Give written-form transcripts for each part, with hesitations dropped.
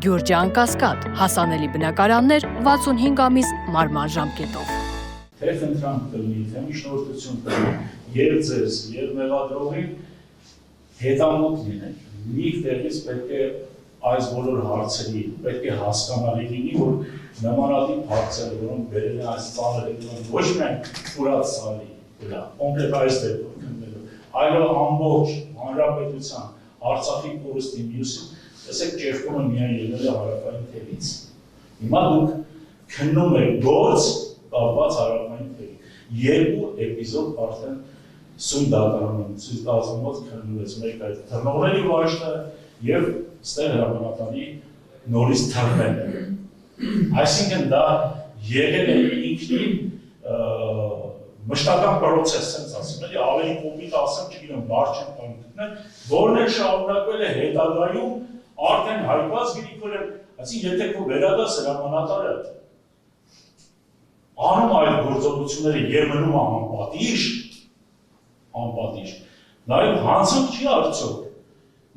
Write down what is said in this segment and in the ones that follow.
Գյուրջան Կասկադ, հասանելի բնակարաններ 65 ամիս մարման ժամկետով։ Թե խնդրանք կլինի, թե միջնորդություն կլինի, և ձեզ, և մեղադրողին հետամուտ լինել։ Մի տեղից պետք է այս բոլոր հարցերի, պետք է հասկանալի լինի, որ նմանատիպ հարցերը, որոնք բերել են այս ծանր հետևան ոչ միայն կուրած սալի վրա, կոնկրետ այս դեպքում քննելու, այլև ամբողջ հանրապետության, Արցախի կորստի մյուսին, տեսեք ճեղքումը միայն ելնել է հարավային թևից։ Հիմա դուք քննում եք գործ կապված հարավային թևի։ Երկու էպիզոդ արդեն սույն դատարանում ցույց տալուց քննվեց մեկ այդ թռնողների վարժը և ստեղ հրամանատարի նորից թռնելը։ Այսինքն դա եղել է ինքնին մշտական պրոցես, sense ասում էլի, ավելի կոպիտ ասեմ, չգիտեմ, բառ չեմ կարող գտնել, որն էլ շարունակվել է հետագայում արդեն հայտնված Գրիգորյան, այսինքն եթե քո վերադաս հրամանատարը անում այդ գործողությունները և մնում անպատիժ, նաև հանցանք չի արդյոք,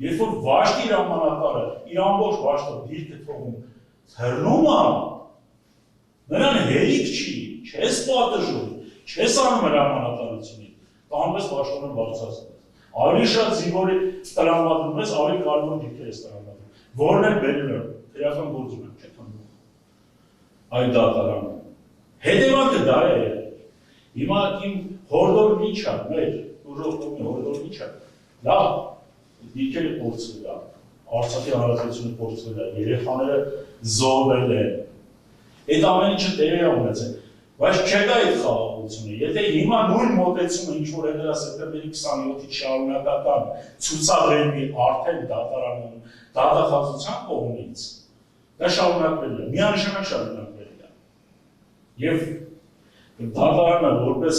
երբ որ վաշտի հրամանատարը իր ամբողջ վաշտով դիրքը թողում թռնում է, նրան հերիք չի, չես պատժում, չես անում հրամանատարությունին, տանվես վաշտոնը բարձրացնես, ավելի շատ զինվորի տրամադրում ես, ավելի կարևոր դիրքեր ես տրամադրում, որն էլ բերել է, քրեական գործում եմ չեք հանդում, այդ դատարանում, հետևանքը դա է եղել, հիմա իմ հորդոր միջա, մեր ուժով կողմի հորդոր միջա, լավ, դիրքերը փորձվել է, Արցախի հանրապետությունը փորձվել է, երեխաները զոհվել են, այդ ամեն ինչը տեղի է ունեցել, բայց չկա այդ խաղաղությունը, եթե հիմա նույն մոտեցումը ինչ-որ եղել է սեպտեմբերի 27-ից շարունակական ցուցաբերվի արդեն դատարանում դատախազության կողմից, դա շարունակվել է, միանշանակ շարունակվել է, և դատարանը որպես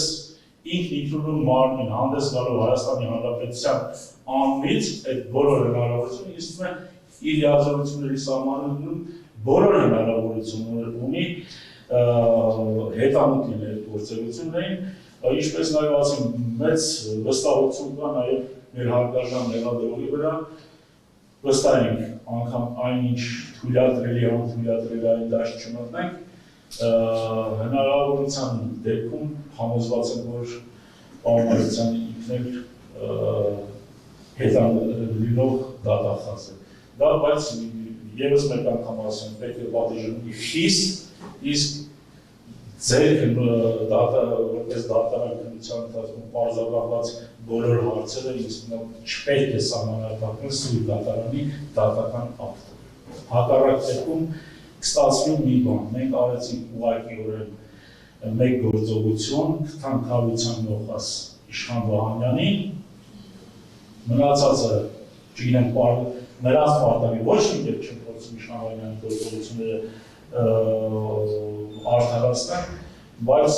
ինքն մարմին հանդես գալով Հայաստանի Հանրապետության անունից այդ բոլոր հնարավորությունը իստում է իր լիազորությունների սահմաններում բոլոր հնարավորություններ ունի հետամուտ լինել գործողություններին, ինչպես նաև ասեմ, մեծ վստահություն կա նաև մեր հարկարժան մեղադրողի վրա, վստահ ենք անգամ այնինչ թույլատրելի, անթույլատրելի այն դաշտ չմտնենք, հնարավորության դեպքում համոզված եմ, որ պարմանության ինքն հետանլինող դատախազ է։ Դա բայց ևս մեկ անգամ ասեմ, պետք է պատիժնի խիստ, իսկ ձեր որպես դատարան քննության ընթացքում պարզաբանված բոլոր հարցերը ինձ չպետք է սահմանափակել սույն դատարանի դատական ակտը։ Հակառակ դեպքում կստացվի մի բան, մենք արեցինք ուղղակիորեն մեկ գործողություն, թանկարության նոխած Իշխան Վահանյանին, մնացածը, չգիտենք, նրանց պարտավի ոչ մի դեպք չեմ փորձում Իշխան Վահանյանի գործողությունները արդարացնել, բայց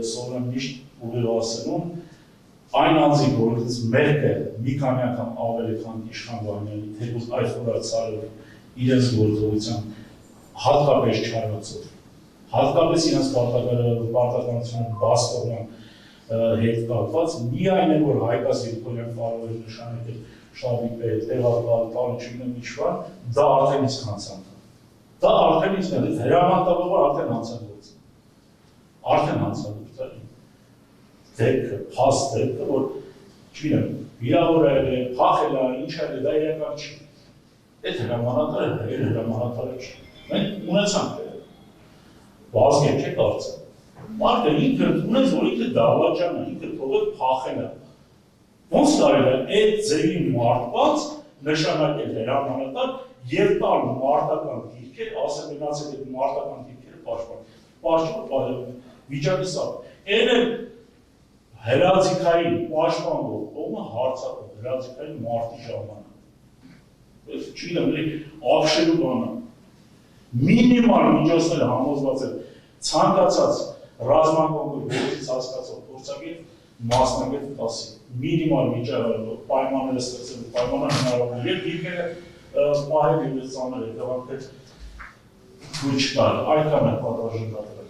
սովորեմ միշտ ուղիղ ասելուն, այն անձի, որից մեկը մի քանի անգամ ավելի քան Իշխան Վահանյանի, թեկուզ այս խորացարով իրենց գործողության հատկապես չարացով, հատկապես իրենց պարտականությունը բաց կողման հետ կապված, միայն է, որ Հայկաս Գրիգորյան կարող էր նշանակել շտաբի պետ, տեղակալ, տանը չգիտեմ ինչ-որ, դա արդեն իսկ հանցանք է։ Դա արդեն իսկ է, հրամանատարողը արդեն հանցանք է։ Արդեն հանցանք է։ Դեպքը, փաստ դեպքը, որ չգիտեմ, վիրավորել է, փախել է, ինչ է, դա իրական չի։ Այդ հրամանատարը չի։ Մենք ունեցանք է, վազգեն չէ կարծեմ, մարդը ինքը ունեց, որ ինքը դավաճան է, ինքը թողել փախել է, ոնց կարել է այդ ձևի մարդված նշանակել հրամանատար և տալ մարդական դիրքեր, ասել մնացել այդ մարդական դիրքերը պաշտպան, վիճակի սա, այն է հրաձիքային պաշտպանող կողմը հարցակով, հրաձիքային մարդի ժամանակ, չգիտեմ, ապշելու բանը, մինիմալ միջոցները համոզված է ցանկացած ռազմական գործից հասկացող փորձագետ մասնագետ կասի մինիմալ պայմանները ստեղծելու պայմանները հնարավոր է դիրքերը պահել և ծանր հետևանքներ թույլ չտալ, այդքան է պատվարժան դատարան։